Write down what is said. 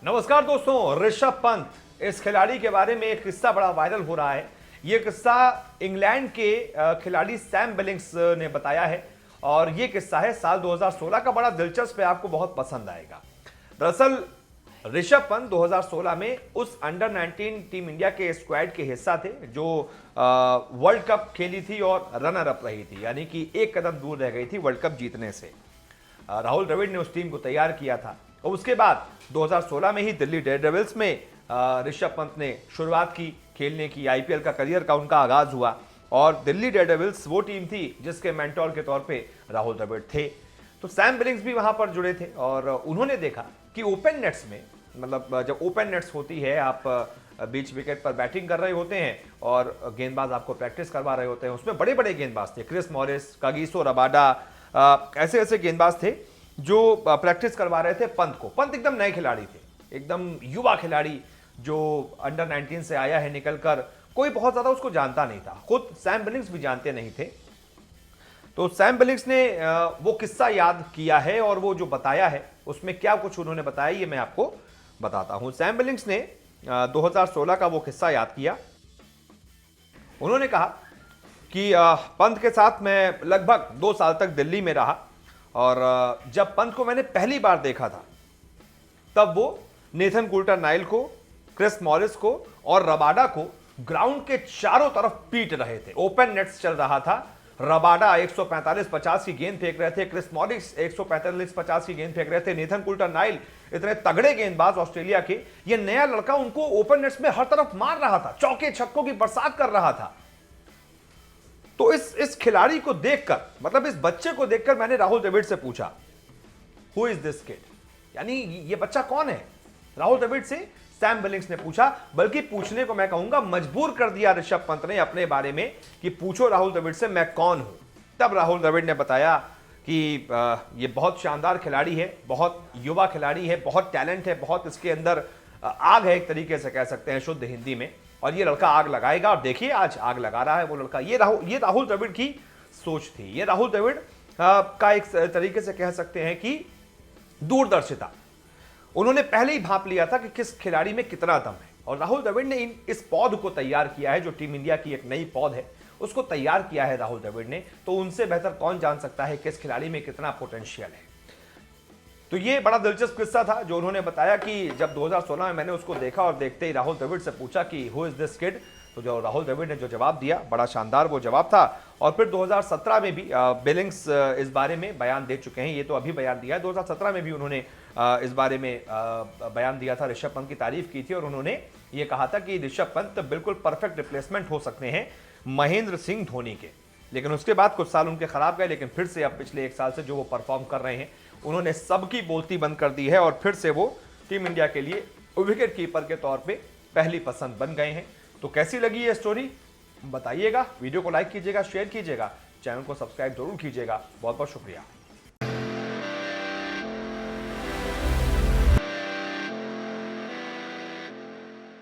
नमस्कार दोस्तों, ऋषभ पंत इस खिलाड़ी के बारे में एक किस्सा बड़ा वायरल हो रहा है। ये किस्सा इंग्लैंड के खिलाड़ी सैम बिलिंग्स ने बताया है और ये किस्सा है साल 2016 का। बड़ा दिलचस्प है, आपको बहुत पसंद आएगा। दरअसल ऋषभ पंत 2016 में उस अंडर 19 टीम इंडिया के स्क्वाड के हिस्सा थे जो वर्ल्ड कप खेली थी और रनर अप रही थी, यानी कि एक कदम दूर रह गई थी वर्ल्ड कप जीतने से। राहुल द्रविड़ ने उस टीम को तैयार किया था और उसके बाद 2016 में ही दिल्ली डेयरडेविल्स में ऋषभ पंत ने शुरुआत की खेलने की। आईपीएल का करियर का उनका आगाज हुआ और दिल्ली डेयरडेविल्स वो टीम थी जिसके मेंटोर के तौर पे राहुल द्रविड़ थे। तो सैम बिलिंग्स भी वहां पर जुड़े थे और उन्होंने देखा कि ओपन नेट्स में, मतलब जब ओपन नेट्स होती है, आप बीच विकेट पर बैटिंग कर रहे होते हैं और गेंदबाज आपको प्रैक्टिस करवा रहे होते हैं, उसमें बड़े बड़े गेंदबाज थे, क्रिस मॉरिस, कागिसो रबाडा, ऐसे ऐसे गेंदबाज थे जो प्रैक्टिस करवा रहे थे पंत को। पंत एकदम नए खिलाड़ी थे, एकदम युवा खिलाड़ी जो अंडर 19 से आया है निकलकर, कोई बहुत ज्यादा उसको जानता नहीं था, खुद सैम बिलिंग्स भी जानते नहीं थे। तो सैम बिलिंग्स ने वो किस्सा याद किया है और वो जो बताया है उसमें क्या कुछ उन्होंने बताया ये मैं आपको बताता हूं। सैम बिलिंग्स ने 2016 का वो किस्सा याद किया। उन्होंने कहा कि पंत के साथ मैं लगभग 2 साल तक दिल्ली में रहा और जब पंत को मैंने पहली बार देखा था तब वो नेथन कुल्टर नाइल को, क्रिस मॉरिस को और रबाडा को ग्राउंड के चारों तरफ पीट रहे थे। ओपन नेट्स चल रहा था। रबाडा 145-50 की गेंद फेंक रहे थे, क्रिस मॉरिस 145-50 की गेंद फेंक रहे थे, नेथन कुल्टर नाइल, इतने तगड़े गेंदबाज ऑस्ट्रेलिया के, ये नया लड़का उनको ओपन नेट्स में हर तरफ मार रहा था, चौके छक्कों की बरसात कर रहा था। तो इस खिलाड़ी को देखकर, मतलब इस बच्चे को देखकर मैंने राहुल द्रविड़ से पूछा, हु इज दिस किड, यानी ये बच्चा कौन है। राहुल द्रविड़ से सैम बिलिंग्स ने पूछा, बल्कि पूछने को मैं कहूंगा मजबूर कर दिया ऋषभ पंत ने अपने बारे में कि पूछो राहुल द्रविड़ से मैं कौन हूं। तब राहुल द्रविड़ ने बताया कि ये बहुत शानदार खिलाड़ी है, बहुत युवा खिलाड़ी है, बहुत टैलेंट है, बहुत इसके अंदर आग है, एक तरीके से कह सकते हैं शुद्ध हिंदी में, और ये लड़का आग लगाएगा। और देखिए आज आग लगा रहा है वो लड़का। ये राहुल द्रविड़ की सोच थी, ये राहुल द्रविड़ का एक तरीके से कह सकते हैं कि दूरदर्शिता। उन्होंने पहले ही भांप लिया था कि किस खिलाड़ी में कितना दम है, और राहुल द्रविड़ ने इस पौध को तैयार किया है, जो टीम इंडिया की एक नई पौध है उसको तैयार किया है राहुल द्रविड़ ने। तो उनसे बेहतर कौन जान सकता है किस खिलाड़ी में कितना पोटेंशियल है। तो ये बड़ा दिलचस्प किस्सा था जो उन्होंने बताया कि जब 2016 में मैंने उसको देखा और देखते ही राहुल द्रविड़ से पूछा कि हु इज दिस किड, तो जो राहुल द्रविड़ ने जो जवाब दिया, बड़ा शानदार वो जवाब था। और फिर 2017 में भी बिलिंग्स इस बारे में बयान दे चुके हैं, ये तो अभी बयान दिया है, 2017 में भी उन्होंने इस बारे में बयान दिया था, ऋषभ पंत की तारीफ की थी और उन्होंने ये कहा था कि ऋषभ पंत बिल्कुल परफेक्ट रिप्लेसमेंट हो सकते हैं महेंद्र सिंह धोनी के। लेकिन उसके बाद कुछ साल उनके खराब गए, लेकिन फिर से अब पिछले 1 साल से जो वो परफॉर्म कर रहे हैं, उन्होंने सबकी बोलती बंद कर दी है और फिर से वो टीम इंडिया के लिए विकेट कीपर के तौर पे पहली पसंद बन गए हैं। तो कैसी लगी ये स्टोरी बताइएगा, वीडियो को लाइक कीजिएगा, शेयर कीजिएगा, चैनल को सब्सक्राइब जरूर कीजिएगा। बहुत बहुत शुक्रिया।